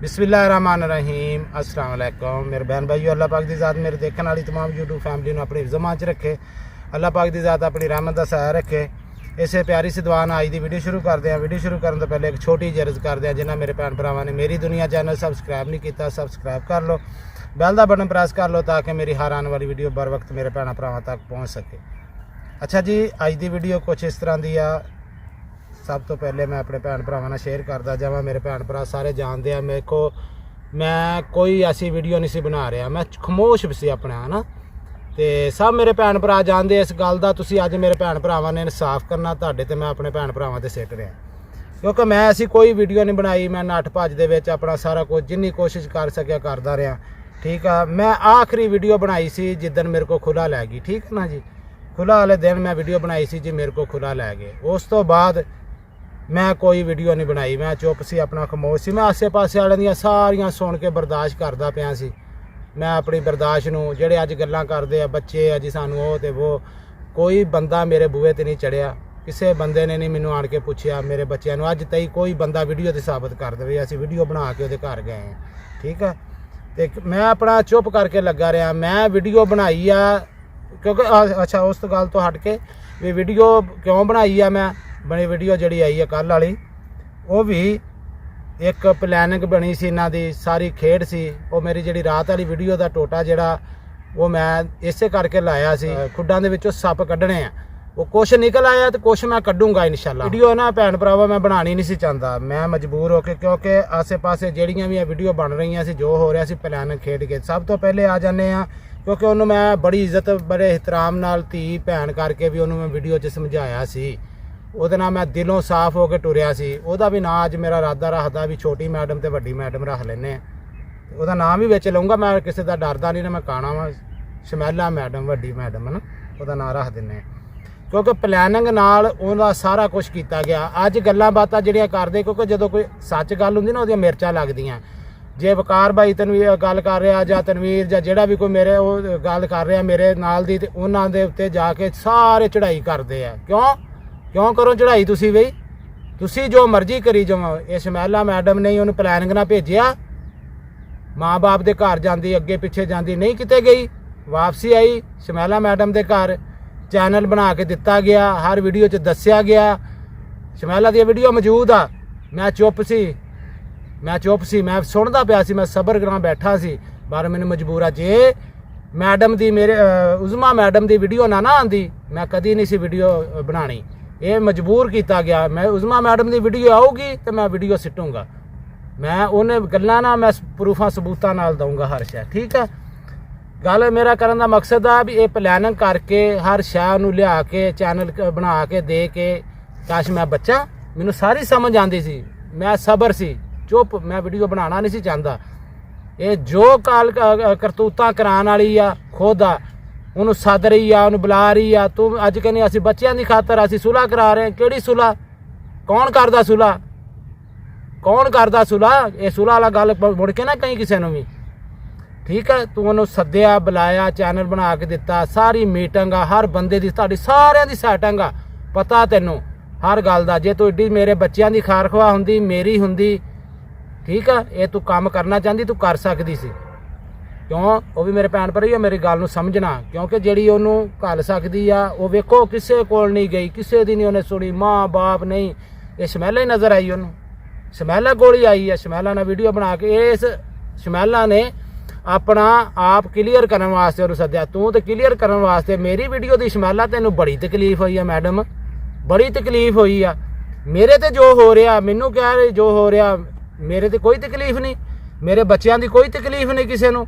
बिस्मिल्लाहिर्रहमानिर्रहीम अस्सलाम वालेकुम मेरे बहन भाईओ। अल्लाह पाक दी ज़ात मेरे देखने वाली तमाम यूट्यूब फैमिली नूं अपनी ज़मान च रखे। अल्लाह पाक दी ज़ात अपनी रहमत दा साया रखे। इसे प्यारी सी दुआ नाल अज दी वीडियो शुरू करते हैं। वीडियो शुरू करने तो पहले एक छोटी जी अर्ज़ करते हैं, जिन्हें मेरे भैन भरावां ने मेरी दुनिया चैनल सबसक्राइब नहीं किया सबसक्राइब कर लो, बैल दा बटन प्रेस कर लो ताकि मेरी हर आने वाली वीडियो बर वक्त मेरे भैन भरावां तक पहुँच सके। अच्छा जी, अज दी वीडियो कुछ इस तरह की आ। सब तो पहले मैं अपने भैन भरावां नाल शेयर करता जावां। मेरे भैन भरा सारे जानते हैं मेरे को, मैं कोई ऐसी वीडियो नहीं सी बना रहा, मैं खामोश सी अपना है ना। तो सब मेरे भैन भरा जानते इस गल का। तुसीं अज मेरे भैन भरावां ने इंसाफ करना, तुहाडे ते मैं अपने भैन भरावां ते सिट रहा, क्योंकि मैं ऐसी कोई वीडियो नहीं बनाई। मैं नट्ठ भज दे विच अपना सारा कुछ जिन्नी कोशिश कर सकिया करदा रहा। ठीक है, मैं आखिरी वीडियो बनाई सी जिद्दन मेरे को खुला लै गई। ठीक है ना जी, खुला वाले दिन मैं वीडियो बनाई सी जी, मेरे को खुला लै गए। उस तो बाद मैं कोई वीडियो नहीं बनाई, मैं चुप सी अपना खामोश सी। मैं आसे पासे वाले दियां सारियां सुन के बर्दाश्त करदा पिया सी। मैं अपनी बर्दाश्त नूं जेहड़े अज गल्लां करदे आ बच्चे अज सानू वो ते वो, कोई बंदा मेरे बूहे ते नहीं चढ़िया, किसी बंदे ने नहीं मैनू आण के पुछया मेरे बच्चों नूं। अज तई कोई बंदा वीडियो ते साबित कर देवे असीं वीडियो बना के उहदे घर गए हैं। ठीक है, तो मैं अपना चुप करके लगा रहा। मैं वीडियो बनाई आ क्योंकि अच्छा उस गल तो हट के भी वीडियो क्यों बनाई आ। मैं बनी वीडियो जी आई है कल वाली, वो भी एक प्लैनिंग बनी सी, इन्हां दी सारी खेड सी। वो मेरी जी रात वाली वीडियो का टोटा जोड़ा वो मैं इसे करके लाया सी। खुड्डां दे विचों सप कड्ढने आ, वो कुछ निकल आया तो कुछ मैं कड्डूंगा इंशाअल्लाह। वीडियो ना भैन भरावा मैं बनानी नहीं सी चाहता, मैं मजबूर होके, क्योंकि आसे पासे ਜਿਹੜੀਆਂ भी वीडियो बन रही सी, जो हो रहा सी प्लैनिंग खेड के सब तो पहले आ जाने आ। क्योंकि उन्होंने मैं बड़ी इज्जत बड़े एहतराम नाल धी भैन करके भी उन्होंने मैं वीडियो 'ਚ समझाया सी। ਉਹਦੇ ਨਾਲ मैं दिलों साफ हो के टुरिया सी। ਉਹਦਾ भी नाम अज मेरा इरादा रखदा भी छोटी मैडम ते वड्डी मैडम रख लैने आ। ਉਹਦਾ नाम भी विच लऊंगा, मैं किसी का डरदा नहीं ना, मैं काना वा शमैला मैडम वड्डी मैडम है ना, ਉਹਦਾ नाम रख दिंने। क्योंकि प्लैनिंग नाल ਉਹਦਾ सारा कुछ किया गया। अज गल्लां बातां ਜਿਹੜੀਆਂ ਕਰਦੇ, क्योंकि ਜਦੋਂ कोई सच गल हुंदी ना ਉਹਦੀਆਂ मिर्चां लगदियां। जे वकार भाई तनवीर गल कर रहा ਜਾਂ तनवीर ਜਾਂ ਜਿਹੜਾ भी कोई मेरे वो गल कर रहा मेरे नाल दी, ते ਉਹਨਾਂ ਦੇ ਉੱਤੇ ਜਾ ਕੇ ਸਾਰੇ चढ़ाई करते हैं। क्यों करो चढ़ाई तुसी बई, तुसी जो मर्जी करी जाओ। ये शमैला मैडम ने उन्होंने प्लैनिंग ना भेजिया, माँ बाप के घर जाती अगे पिछे जाती नहीं, किते गई वापसी आई शमैला मैडम के घर। चैनल बना के दिता गया, हर वीडियो 'ਚ दस्या गया। शमैला दी वीडियो मौजूद आ। मैं चुप सी, मैं सुनता पिया सी, मैं सबर करा बैठा सी, पर मैंने मजबूर आ। जे मैडम दी मेरे उज़मा मैडम दी वीडियो ना आती, मैं कदी नहीं सी वीडियो बनानी। ये मजबूर किया गया। मैं उज़मा मैडम की वीडियो आऊगी तो मैं वीडियो सिटूंगा, मैं उन्हें गल्लां ना मैं प्रूफा सबूतां नाल दूंगा हर शै। ठीक है, गल मेरा करन दा मकसद आ भी ये प्लैनिंग करके हर शै नूं लिया के चैनल बना के दे के, काश मैं बच्चा मैनूं सारी समझ आती सी, मैं सबर सी, चुप, मैं वीडियो बनाना नहीं सी चाहता। ये जो काल करतूतां कराने वाली आ खुद आ, उन्होंने सद रही आ, उन्होंने बुला रही आ। तू अज कहनी असीं बच्चों की खातर असीं सुलह करा रहे हैं। किहड़ी सुलह, कौन करदा सुलह, कौन करदा सुलह? ये सुलह वाला गल मुड़ के ना कहीं किसी भी। ठीक है, तू उन्होंने सद्या बुलाया, चैनल बना के दिता, सारी मीटिंग आ, हर बंदे की तुहाडी सारियां दी सैटिंग आ, पता तैनूं हर गल दा। जे तू एड्डी मेरे बच्चों की खार खवा हुंदी, मेरी हुंदी, ठीक है, ये तू काम करना चाहती तू कर सकती सी। क्यों वो भी मेरे भैन भरा मेरी गल नूं समझना, क्योंकि जिहड़ी उन्होंने घल सकती आ वो वेखो किसी कोल नहीं गई, किसी दी नहीं उन्हें सुनी, माँ बाप नहीं। ये शमैला ही नज़र आई, उन्होंने शमैला कोल ही आई है। शमैला ने वीडियो बना के, इस शमैला ने अपना आप क्लीयर करने वास्ते उन्होंने सद्या। तू तो क्लीयर करने वास्ते मेरी वीडियो की शमैला तेनों बड़ी तकलीफ हुई है मैडम, बड़ी तकलीफ हुई आ। मेरे ते जो हो रहा मैनू कह रहे, जो हो रहा मेरे ते कोई तकलीफ नहीं, मेरे बच्चों की कोई तकलीफ नहीं किसी नूं।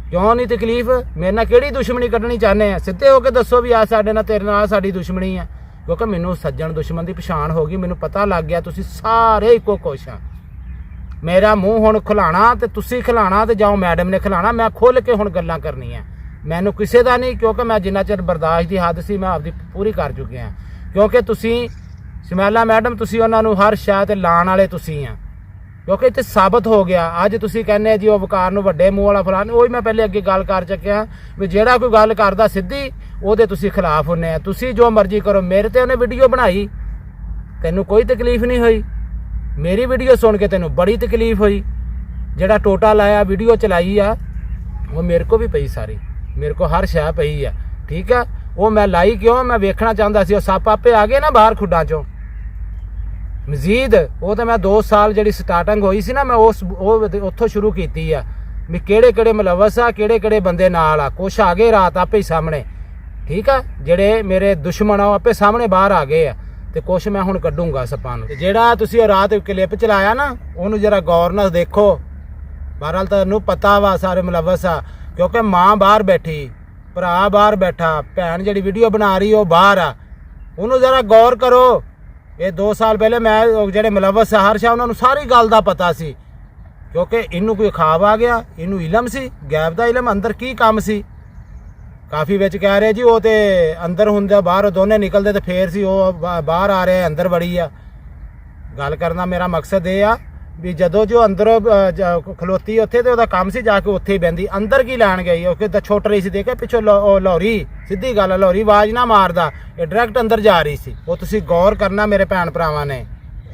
क्यों नहीं तकलीफ? मेरे नाल किहड़ी दुश्मनी कड्ढनी चाहते हैं? सीधे होकर दसो भी आ साडे नाल तेरे नाल साडी दुश्मनी है। क्योंकि मैनू सज्जन दुश्मन की पछाण हो गई, मैनू पता लग गया तुसीं सारे इक्को कुछ आ। मेरा मूँह हुण खुलाना तो तुसीं खिलाना तो जाओ मैडम ने खिलाना, मैं खुल के हुण गल्लां करनियां। मैनू किसी का नहीं, क्योंकि मैं जिन्ना चिर बर्दाश्त की हद सी मैं आपकी पूरी कर चुकी हाँ। क्योंकि तुसीं शमैला मैडम तुसीं उन्हां नूं हर शै ते लाण वाले तुसीं आ। क्योंकि इत्थे साबित हो गया। अज तुसीं कहने जी वो वकार नूं वड्डे मूँह वाला फलान, वही मैं पहले अगे गल कर चुकिया भी जिहड़ा कोई गल करदा सिद्धी ਉਹਦੇ ਤੁਸੀਂ खिलाफ ਹੁੰਨੇ आ। ਤੁਸੀਂ जो मर्जी करो, मेरे ते उन्हें वीडियो बनाई, तैनूं कोई तकलीफ नहीं हुई। मेरी वीडियो सुन के तेनों बड़ी तकलीफ हुई, जेड़ा टोटा लाया वीडियो चलाई आ वो मेरे को भी पई सारी, मेरे को हर शह पई है। ठीक है, वो मैं लाई क्यों, मैं वेखना चाहता सी सप आपे आ गए ना बाहर खुड्डां चों। मजीद वो तो मैं 2 साल जी स्टार्टिंग हुई सी ना, मैं उत्थों शुरू की है भी केड़े केड़े मुलवस आ, केड़े केड़े बंदे नाल आ। कुछ आ गए रात आपे ही सामने, ठीक है, जेड़े मेरे दुश्मन आ आपे सामने बाहर आ गए आ, ते कुछ मैं हुण कड्डूंगा सपां नूं। जेड़ा तुसीं ओ रात क्लिप चलाया ना, उहनूं जरा गौर नाल देखो। बहरहाल तैनूं पता वा सारे मुलवस आ, क्योंकि माँ बाहर बैठी, भरा बाहर बैठा, भैन जिहड़ी वीडियो बना रही वो बाहर आ, उहनूं जरा गौर करो। ये 2 साल पहले मैं जेडे मुलवस है हर शाह उन्होंने सारी गल का पता सी, क्योंकि इनू कोई ख्वाब आ गया, इनू इलम सी, गैब का इलम, अंदर की काम सी। काफ़ी विच कह रहे जी वो तो अंदर होंगे बाहर दोने निकलते तो फिर सी वो बाहर आ रहे अंदर बड़ी आ। गल करना मेरा मकसद ये आ भी जदों जो अंदर खलोती उत्थे तो वह काम से जाके उत्थे ही बहती, अंदर की लैन गई वो कि छुट रही सी, देखे पिछों लाहौरी, सीधी गल है लाहौरी आवाज़ ना मारदा, ये डायरैक्ट अंदर जा रही सी। वो तुसीं गौर करना मेरे भैन भरावां ने,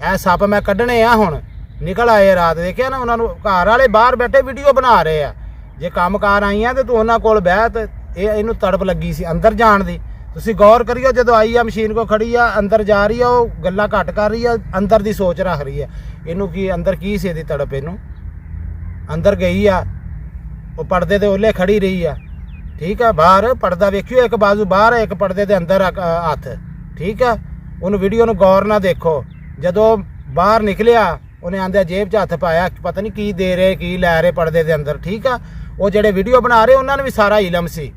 ए सप मैं कड्ढने आ हुण निकल आए रात, देखिया ना उन्होंने घर वाले बाहर बैठे वीडियो बना रहे आ। जे काम कार आई हैं तो तू उन्होंने कोल बह, तो इनू तड़प लगी सी अंदर जाण दी। तुसीं गौर करियो, जो आई आ मशीन को खड़ी आ, अंदर जा रही है, वो गल्लां घट कर रही है, अंदर दी सोच रख रही है। इनू की अंदर की सी दी तड़प, इनू अंदर गई आ, वो पर्दे दे ओले खड़ी रही आ। ठीक है, बाहर पर्दा वेखियो, एक बाजू बाहर है, एक पर्दे दे अंदर हथ। ठीक है, उन वीडियो नू गौर ना देखो। जदों बाहर निकलिया उन्हें आंदे जेब च हथ पाया, पता नहीं की दे रहे की लै रहे पर्दे दे अंदर। ठीक है, वो जेडे वीडियो बना रहे उन्होंने भी सारा इलम सी।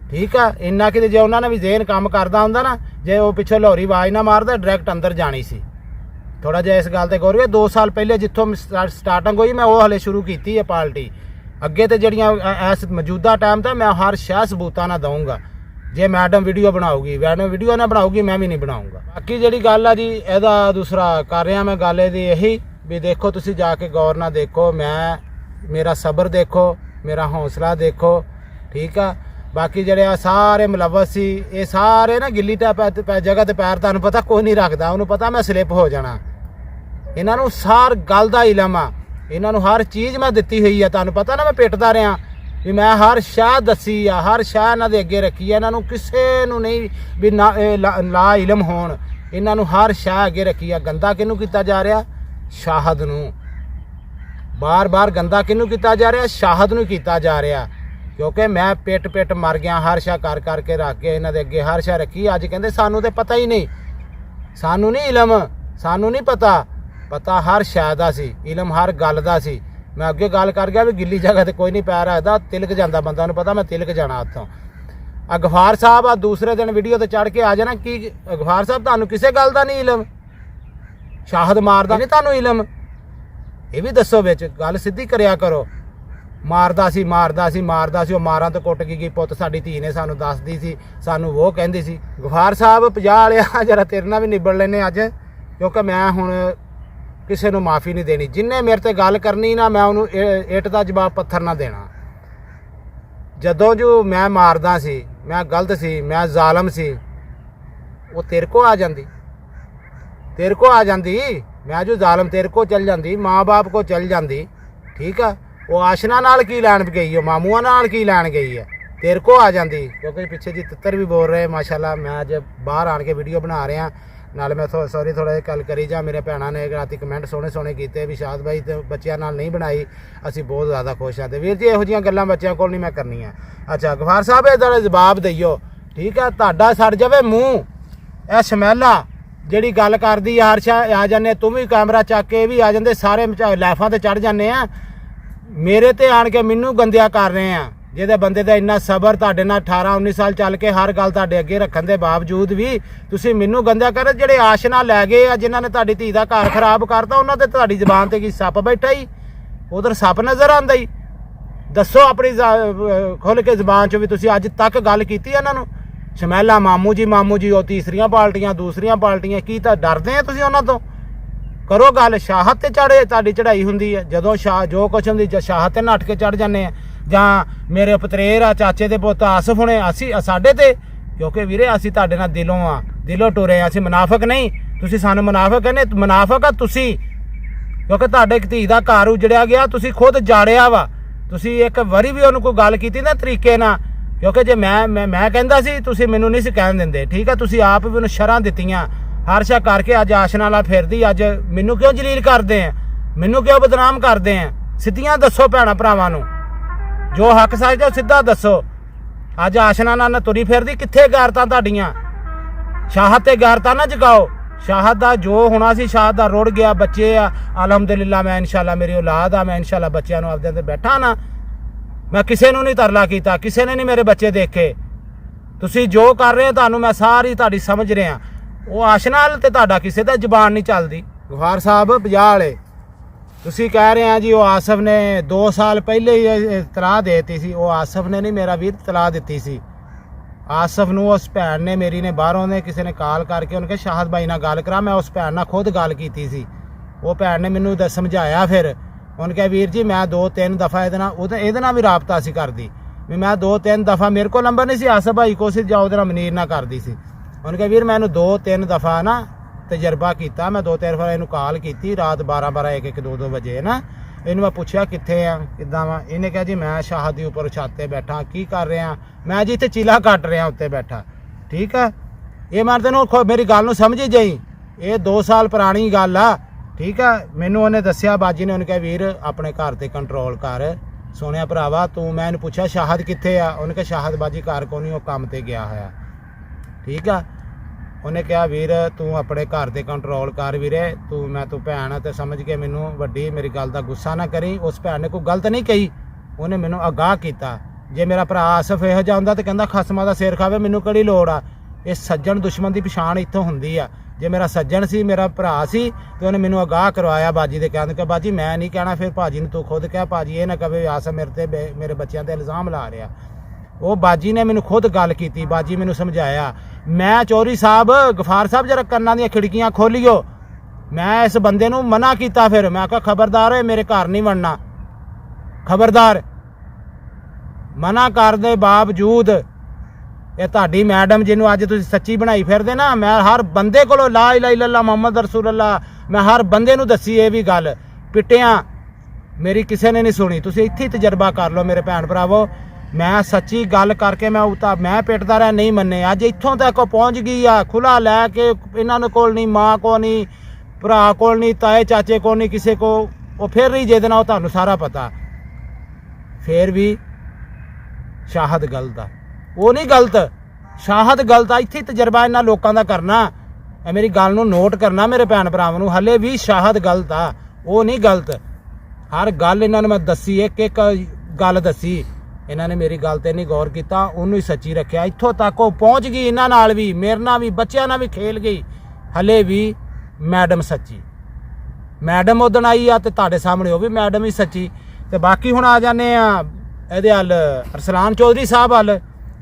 ठीक है, इन्ना कि जे उन्होंने भी जेहन काम करता होंदा ना, जे वो पिछों लाहौरी आवाज़ ना मारदा डायरैक्ट अंदर जानी सी। थोड़ा जिहा इस गल ते गौर करो। 2 साल पहले जितों स्टार्टिंग हुई मैं वो हले शुरू की है पार्टी, अगे तो जड़ियाँ इस मौजूदा टाइम तो मैं हर शह सबूतां ना दूँगा। जे मैडम वीडियो बनाऊगी, मैडम वीडियो ना बनाऊगी, मैं भी नहीं बनाऊँगा। बाकी जी गल है जी एदा दूसरा कर रहा मैं गल एदी यही भी देखो, तुसीं जाके गौर ना देखो, मैं मेरा सब्र देखो, मेरा हौसला देखो। ठीक है, बाकी जेडे सारे मुलवस सी ये सारे ना गिल्ली जगह ते पैर तुहानूं पता कोई नहीं रखता, उन्होंने पता मैं स्लिप हो जाना। इन्हों सार गल का इलम आ, इन्हों हर चीज़ मैं दिती हुई है। तुहानूं पता ना मैं पिटदा रहा भी मैं हर शाह दसी आ, हर शाह इन्हां दे अगे रखी है। इन्हों किसे नूं नहीं भी ला इलम होण, इन्हों हर शाह अगे रखी है। गंदा किनू किया जा रहा, शाहद नूं। बार बार गंदा किनू किया जा रहा, शाहद नूं किया जा रहा। क्योंकि मैं पिट पिट मर गया, हर शाह कर करके रख के इन्हां दे अगे हर शाह रखी। अज कहंदे सानू तो पता ही नहीं, सानू नहीं इलम, सानू नहीं पता, पता हर शाह दा सी, इलम हर गल दा सी। मैं अगे गल कर गया भी गिल्ली जगह ते कोई नहीं पैर रखदा, तिलक जांदा बंदा, नूं पता मैं तिलक जाना उत्थों। गफार साहब आ दूसरे दिन वीडियो ते चढ़ के आ जाना कि गफार साहब तुहानूं किसे गल दा नहीं इलम, शाहद मारदा नहीं तुहानूं इलम, ये भी दसो विच गल सिद्धी करया करो। मारदा सी मारदा सी मारदा सी, वो मारां तो कुट गई पुत साडी धी ने सानूं दसदी सी, सानूं वो कहंदी सी। गफार साहब 50 वालिया जरा तेरे नाल भी निबड़ लैने अज, क्योंकि मैं हुण किसी नूं माफ़ी नहीं देनी। जिन्हें मेरे ते गल करनी ना, मैं उन्होंने इट का जवाब पत्थर ना देना। जदों जो मैं मारदा सी, मैं गलत सी, मैं जालम सी, वो तेरे को आ जाती, तेरे को आ जाती। मैं जो जालम तेरे को चल जाती, माँ बाप को चल जाती। ठीक है, वो आशना नाल की लैन गई है, मामूआ नाल की लैन गई है, तेरे को आ जाती। क्योंकि पिछे जी तितर भी बोल रहे माशाल्लाह, मैं अज बाहर आन के वीडियो बना रहा। नाल मैं सॉरी थोड़ा जिहा गल करी जा, मेरे भैनों ने राती कमेंट सोहने सोहने किए भी शाद भाई तो बच्चों नाल नहीं बनाई, असीं बहुत ज़्यादा खुश हाँ। तो वीर जी इहो जिहियां गल्लां बच्चों कोल नहीं मैं करनियां। अच्छा गफार साहब इहदा जवाब दईओ। ठीक है, तुहाडा सड़ जावे मूँह, यह शमैला जिहड़ी गल करदी हर शाह आ जाने, तुम भी कैमरा चक के भी आ जाते, सारे लाइफां ते चढ़ जाने आ, मेरे ते आण के मैनू गंदिया कर रहे हैं। ਜਿਹਦੇ ਬੰਦੇ ਦਾ ਇੰਨਾ ਸਬਰ ਤੁਹਾਡੇ ਨਾਲ 18-19 ਸਾਲ ਚੱਲ ਕੇ ਹਰ ਗੱਲ ਤੁਹਾਡੇ ਅੱਗੇ ਰੱਖਣ ਦੇ ਬਾਵਜੂਦ ਵੀ ਤੁਸੀਂ ਮੈਨੂੰ ਗੰਦਿਆ ਕਰ, ਜਿਹੜੇ ਆਸ਼ਨਾ ਲੈ ਗਏ ਆ, ਜਿਨ੍ਹਾਂ ਨੇ ਤੁਹਾਡੀ ਧੀ ਦਾ ਘਰ ਖਰਾਬ ਕਰਤਾ, ਉਹਨਾਂ ਤੇ ਤੁਹਾਡੀ ਜ਼ਬਾਨ ਤੇ ਕੀ ਸੱਪ ਬੈਠਾ ਹੀ, ਉਧਰ ਸੱਪ ਨਜ਼ਰ ਆਉਂਦਾ ਹੀ। ਦੱਸੋ ਆਪਣੀ ਖੁੱਲ੍ਹ ਕੇ ਜ਼ਬਾਨ 'ਚੋਂ ਵੀ ਤੁਸੀਂ ਅੱਜ ਤੱਕ ਗੱਲ ਕੀਤੀ ਇਹਨਾਂ ਨੂੰ। ਸ਼ਮੈਲਾ ਮਾਮੂ ਜੀ ਉਹ ਤੀਸਰੀਆਂ ਪਾਰਟੀਆਂ ਦੂਸਰੀਆਂ ਪਾਰਟੀਆਂ, ਕੀ ਤਾਂ ਡਰਦੇ ਆ ਤੁਸੀਂ ਉਹਨਾਂ ਤੋਂ? ਕਰੋ ਗੱਲ। ਸ਼ਾਹਤ ਤੇ ਚੜ੍ਹੇ ਤੁਹਾਡੀ ਚੜ੍ਹਾਈ ਹੁੰਦੀ ਹੈ, ਜਦੋਂ ਸ਼ਾਹ ਜੋ ਕੁਛ ਹੁੰਦੀ ਸ਼ਾਹਤ ਤੇ ਨੱਠ ਕੇ ਚੜ੍ਹ ਜਾਂਦੇ ਆ। ਜਾਂ ਮੇਰੇ ਪਤਰੇਰ ਆ, ਚਾਚੇ ਦੇ ਪੁੱਤ ਆਸਫ ਹੋਣੇ, ਅਸੀਂ ਸਾਡੇ ਤੇ, ਕਿਉਂਕਿ ਵੀਰੇ ਅਸੀਂ ਤੁਹਾਡੇ ਨਾਲ ਦਿਲੋਂ ਆ, ਦਿਲੋਂ ਟੁਰੇ ਆ, ਅਸੀਂ ਮੁਨਾਫਕ ਨਹੀਂ। ਤੁਸੀਂ ਸਾਨੂੰ ਮੁਨਾਫਕ ਕਹਿੰਦੇ, ਮੁਨਾਫਕ ਆ ਤੁਸੀਂ, ਕਿਉਂਕਿ ਤੁਹਾਡੇ ਇੱਕ ਧੀ ਦਾ ਘਰ ਉਜੜਿਆ ਗਿਆ, ਤੁਸੀਂ ਖੁਦ ਜਾੜਿਆ ਵਾ। ਤੁਸੀਂ ਇੱਕ ਵਾਰੀ ਵੀ ਉਹਨੂੰ ਕੋਈ ਗੱਲ ਕੀਤੀ ਨਾ ਤਰੀਕੇ ਨਾਲ, ਕਿਉਂਕਿ ਜੇ ਮੈਂ ਕਹਿੰਦਾ ਸੀ ਤੁਸੀਂ ਮੈਨੂੰ ਨਹੀਂ ਸੀ ਕਹਿਣ ਦਿੰਦੇ, ਠੀਕ ਹੈ। ਤੁਸੀਂ ਆਪ ਵੀ ਉਹਨੂੰ ਸ਼ਰਾਂ ਦਿੱਤੀਆਂ, ਹਰ ਸ਼ਾ ਕਰਕੇ ਅੱਜ ਆਸ਼ਨਾ ਨਾਲ ਫਿਰਦੀ। ਅੱਜ ਮੈਨੂੰ ਕਿਉਂ ਜਲੀਲ ਕਰਦੇ ਆ, ਮੈਨੂੰ ਕਿਉਂ ਬਦਨਾਮ ਕਰਦੇ ਆ? ਸਿੱਧੀਆਂ ਦੱਸੋ ਭੈਣਾਂ ਭਰਾਵਾਂ ਨੂੰ, ਜੋ ਹੱਕ ਸੱਚ ਸਿੱਧਾ ਦੱਸੋ। ਅੱਜ ਆਸ਼ਨਾ ਨਾਲ ਤੁਰੀ ਫਿਰਦੀ, ਕਿੱਥੇ ਗੈਰਤਾਂ ਤੁਹਾਡੀਆਂ? ਸ਼ਾਹਦ ਤੇ ਗੈਰਤਾਂ ਨਾ ਜਗਾਓ। ਸ਼ਾਹਦ ਦਾ ਜੋ ਹੋਣਾ ਸੀ ਸ਼ਾਹਦ ਦਾ ਰੁੜ ਗਿਆ। ਬੱਚੇ ਆ ਅਲਹਮਦੁਲਿਲਾ, ਮੈਂ ਇਨਸ਼ਾਅੱਲਾ ਮੇਰੀ ਔਲਾਦ ਆ, ਮੈਂ ਇਨਸ਼ਾਅੱਲਾ ਬੱਚਿਆਂ ਨੂੰ ਆਪਦੇ ਅੰਦਰ ਬੈਠਾ ਨਾ। ਮੈਂ ਕਿਸੇ ਨੂੰ ਨਹੀਂ ਤਰਲਾ ਕੀਤਾ, ਕਿਸੇ ਨੇ ਨਹੀਂ ਮੇਰੇ ਬੱਚੇ ਦੇਖੇ। ਤੁਸੀਂ ਜੋ ਕਰ ਰਹੇ ਹੋ ਤੁਹਾਨੂੰ ਮੈਂ ਸਾਰੀ ਤੁਹਾਡੀ ਸਮਝ ਰਿਹਾ। ਉਹ ਆਸ਼ਨਾ ਤੇ ਤੁਹਾਡਾ ਕਿਸੇ ਦਾ ਜ਼ਬਾਨ ਨਹੀਂ ਚੱਲਦੀ। ਗਫਾਰ ਸਾਹਿਬ 50 ਵਾਲੇ ਤੁਸੀਂ ਕਹਿ ਰਹੇ ਆ ਜੀ ਉਹ ਆਸਫ ਨੇ 2 ਸਾਲ ਪਹਿਲੇ ਹੀ ਤਲਾਹ ਦੇ ਦਿੱਤੀ ਸੀ। ਉਹ ਆਸਫ ਨੇ ਨਹੀਂ ਮੇਰਾ ਵੀਰ ਤਲਾਹ ਦਿੱਤੀ ਸੀ। ਆਸਫ ਨੂੰ ਉਸ ਭੈਣ ਨੇ ਮੇਰੀ ਨੇ ਬਾਹਰੋਂ ਨੇ ਕਿਸੇ ਨੇ ਕਾਲ ਕਰਕੇ ਉਹਨੇ ਕਿਹਾ ਸ਼ਾਹਦ ਭਾਈ ਨਾਲ ਗੱਲ ਕਰਾ। ਮੈਂ ਉਸ ਭੈਣ ਨਾਲ ਖੁਦ ਗੱਲ ਕੀਤੀ ਸੀ। ਉਹ ਭੈਣ ਨੇ ਮੈਨੂੰ ਸਮਝਾਇਆ। ਫਿਰ ਉਹਨੇ ਕਿਹਾ ਵੀਰ ਜੀ ਮੈਂ 2-3 ਦਫਾ ਇਹਦੇ ਨਾਲ ਵੀ ਰਾਬਤਾ ਸੀ ਕਰਦੀ ਵੀ। ਮੈਂ 2-3 ਦਫਾ ਮੇਰੇ ਕੋਲ ਨੰਬਰ ਨਹੀਂ ਸੀ ਆਸਫ ਭਾਈ ਕੋਲ ਸੀ, ਜਾਂ ਉਹਦੇ ਨਾਲ ਮਨੀਰ ਨਾਲ ਕਰਦੀ ਸੀ। ਉਹਨੇ ਕਿਹਾ ਵੀਰ ਮੈਨੂੰ 2-3 ਦਫਾ ਨਾ ਤਜਰਬਾ ਕੀਤਾ। ਮੈਂ 2-3 ਵਾਰ ਇਹਨੂੰ ਕਾਲ ਕੀਤੀ ਰਾਤ 12-12 1-1 2-2 ਵਜੇ ਨਾ। ਇਹਨੂੰ ਮੈਂ ਪੁੱਛਿਆ ਕਿੱਥੇ ਆ ਕਿੱਦਾਂ ਵਾ। ਇਹਨੇ ਕਿਹਾ ਜੀ ਮੈਂ ਸ਼ਾਹਦ ਦੇ ਉੱਪਰ ਛੱਤ ਤੇ ਬੈਠਾ। ਕੀ ਕਰ ਰਿਹਾ? ਮੈਂ ਜੀ ਇੱਥੇ ਚੀਲਾ ਕੱਟ ਰਿਹਾ ਉੱਤੇ ਬੈਠਾ, ਠੀਕ ਆ। ਇਹ ਮੈਂ ਤੈਨੂੰ ਮੇਰੀ ਗੱਲ ਨੂੰ ਸਮਝੀ ਜਾਈ, ਇਹ 2 ਸਾਲ ਪੁਰਾਣੀ ਗੱਲ ਆ, ਠੀਕ ਆ। ਮੈਨੂੰ ਉਹਨੇ ਦੱਸਿਆ ਬਾਜੀ ਨੇ। ਉਹਨੇ ਕਿਹਾ ਵੀਰ ਆਪਣੇ ਘਰ ਤੇ ਕੰਟਰੋਲ ਕਰ ਸੋਹਣਿਆ ਭਰਾਵਾ ਤੂੰ। ਮੈਂ ਇਹਨੂੰ ਪੁੱਛਿਆ ਸ਼ਾਹਦ ਕਿੱਥੇ ਆ? ਉਹਨੇ ਕਿਹਾ ਸ਼ਾਹਦ ਬਾਜੀ ਘਰ ਕੋਲ ਨਹੀਂ, ਉਹ ਕੰਮ ਤੇ ਗਿਆ ਹੋਇਆ, ਠੀਕ ਆ। ਉਹਨੇ ਕਿਹਾ ਵੀਰ ਤੂੰ ਆਪਣੇ ਘਰ ਤੇ ਕੰਟਰੋਲ ਕਰ ਵੀਰੇ, ਤੂੰ ਭੈਣ ਤੇ ਸਮਝ ਕੇ ਮੈਨੂੰ ਵੱਡੀ ਮੇਰੀ ਗੱਲ ਦਾ ਗੁੱਸਾ ਨਾ ਕਰੀ। ਉਸ ਭੈਣ ਨੇ ਕੋਈ ਗਲਤ ਨਹੀਂ ਕਹੀ, ਉਹਨੇ ਮੈਨੂੰ ਆਗਾਹ ਕੀਤਾ। ਜੇ ਮੇਰਾ ਭਰਾ ਆਸਫ ਇਹੋ ਜਿਹਾ ਹੁੰਦਾ ਤਾਂ ਕਹਿੰਦਾ ਖਸਮਾਂ ਦਾ ਸਿਰ ਖਾਵੇ, ਮੈਨੂੰ ਕਿਹੜੀ ਲੋੜ ਆ? ਇਹ ਸੱਜਣ ਦੁਸ਼ਮਣ ਦੀ ਪਛਾਣ ਇੱਥੋਂ ਹੁੰਦੀ ਆ। ਜੇ ਮੇਰਾ ਸੱਜਣ ਸੀ, ਮੇਰਾ ਭਰਾ ਸੀ, ਤੇ ਉਹਨੇ ਮੈਨੂੰ ਆਗਾਹ ਕਰਵਾਇਆ ਬਾਜੀ ਦੇ ਕਹਿਣ ਕਿ ਬਾਜੀ ਮੈਂ ਨਹੀਂ ਕਹਿਣਾ। ਫਿਰ ਭਾਜੀ ਨੂੰ ਤੂੰ ਖੁਦ ਕਹਿ, ਭਾਜੀ ਇਹ ਨਾ ਕਵੇ ਆਸਫ ਮੇਰੇ ਬੱਚਿਆਂ ਤੇ ਇਲਜ਼ਾਮ ਲਾ ਰਿਹਾ। ਉਹ ਬਾਜੀ ਨੇ ਮੈਨੂੰ ਖੁਦ ਗੱਲ ਕੀਤੀ, ਬਾਜੀ ਮੈਨੂੰ ਸਮਝਾਇਆ। ਮੈਂ ਚੌਧਰੀ ਸਾਹਿਬ ਗਫਾਰ ਸਾਹਿਬ ਜਰਾ ਕੰਨਾਂ ਦੀਆਂ ਖਿੜਕੀਆਂ ਖੋਲੀਓ। ਮੈਂ ਇਸ ਬੰਦੇ ਨੂੰ ਮਨਾ ਕੀਤਾ। ਫਿਰ ਮੈਂ ਕਿਹਾ ਖਬਰਦਾਰ ਹੋਏ ਮੇਰੇ ਘਰ ਨਹੀਂ ਵੜਨਾ, ਖਬਰਦਾਰ। ਮਨਾ ਕਰਨ ਦੇ ਬਾਵਜੂਦ ਇਹ ਤੁਹਾਡੀ ਮੈਡਮ ਜਿਹਨੂੰ ਅੱਜ ਤੁਸੀਂ ਸੱਚੀ ਬਣਾਈ ਫਿਰਦੇ ਨਾ, ਮੈਂ ਹਰ ਬੰਦੇ ਕੋਲੋਂ ਲਾ ਇਲਾਹਾ ਇਲੱਲ੍ਲਾਹ ਮੁਹੰਮਦ ਰਸੂਲੁੱਲਾਹ, ਮੈਂ ਹਰ ਬੰਦੇ ਨੂੰ ਦੱਸੀ ਇਹ ਵੀ ਗੱਲ। ਪਿੱਟਿਆਂ ਮੇਰੀ ਕਿਸੇ ਨੇ ਨਹੀਂ ਸੁਣੀ। ਤੁਸੀਂ ਇੱਥੇ ਤਜਰਬਾ ਕਰ ਲਓ ਮੇਰੇ ਭੈਣ ਭਰਾਵੋ। ਮੈਂ ਸੱਚੀ ਗੱਲ ਕਰਕੇ ਮੈਂ ਪਿੱਟਦਾ ਰਿਹਾ, ਨਹੀਂ ਮੰਨੇ। ਅੱਜ ਇੱਥੋਂ ਤੱਕ ਪਹੁੰਚ ਗਈ ਆ, ਖੁੱਲਾ ਲੈ ਕੇ। ਇਹਨਾਂ ਨੂੰ ਕੋਲ ਨਹੀਂ, ਮਾਂ ਕੋਲ ਨਹੀਂ, ਭਰਾ ਕੋਲ ਨਹੀਂ, ਤਾਏ ਚਾਚੇ ਕੋਲ ਨਹੀਂ, ਕਿਸੇ ਕੋ। ਉਹ ਫਿਰ ਰਹੀ ਜਿਹਦੇ ਨਾਲ ਉਹ ਤੁਹਾਨੂੰ ਸਾਰਾ ਪਤਾ। ਫਿਰ ਵੀ ਸ਼ਾਹਦ ਗਲਤ ਆ, ਉਹ ਨਹੀਂ ਗਲਤ। ਸ਼ਾਹਦ ਗਲਤ ਆ। ਇੱਥੇ ਤਜਰਬਾ ਇਹਨਾਂ ਲੋਕਾਂ ਦਾ ਕਰਨਾ। ਇਹ ਮੇਰੀ ਗੱਲ ਨੂੰ ਨੋਟ ਕਰਨਾ ਮੇਰੇ ਭੈਣ ਭਰਾਵਾਂ ਨੂੰ। ਹਲੇ ਵੀ ਸ਼ਾਹਦ ਗਲਤ ਆ, ਉਹ ਨਹੀਂ ਗਲਤ। ਹਰ ਗੱਲ ਇਹਨਾਂ ਨੂੰ ਮੈਂ ਦੱਸੀ, ਇੱਕ ਗੱਲ ਦੱਸੀ। ਇਹਨਾਂ ਨੇ ਮੇਰੀ ਗੱਲ ਤੇ ਨਹੀਂ ਗੌਰ ਕੀਤਾ, ਉਹਨੂੰ ਹੀ ਸੱਚੀ ਰੱਖਿਆ। ਇੱਥੋਂ ਤੱਕ ਉਹ ਪਹੁੰਚ ਗਈ, ਇਹਨਾਂ ਨਾਲ ਵੀ, ਮੇਰੇ ਨਾਲ ਵੀ, ਬੱਚਿਆਂ ਨਾਲ ਵੀ ਖੇਲ ਗਈ। ਹਲੇ ਵੀ ਮੈਡਮ ਸੱਚੀ। ਮੈਡਮ ਉਦਣ ਆਈ ਆ ਤੇ ਤੁਹਾਡੇ ਸਾਹਮਣੇ ਉਹ ਵੀ ਮੈਡਮ ਹੀ ਸੱਚੀ। ਤੇ ਬਾਕੀ ਹੁਣ ਆ ਜਾਂਦੇ ਆ ਇਹਦੇ ਹੱਲ ਅਰਸਲਾਨ ਚੌਧਰੀ ਸਾਹਿਬ ਹੱਲ।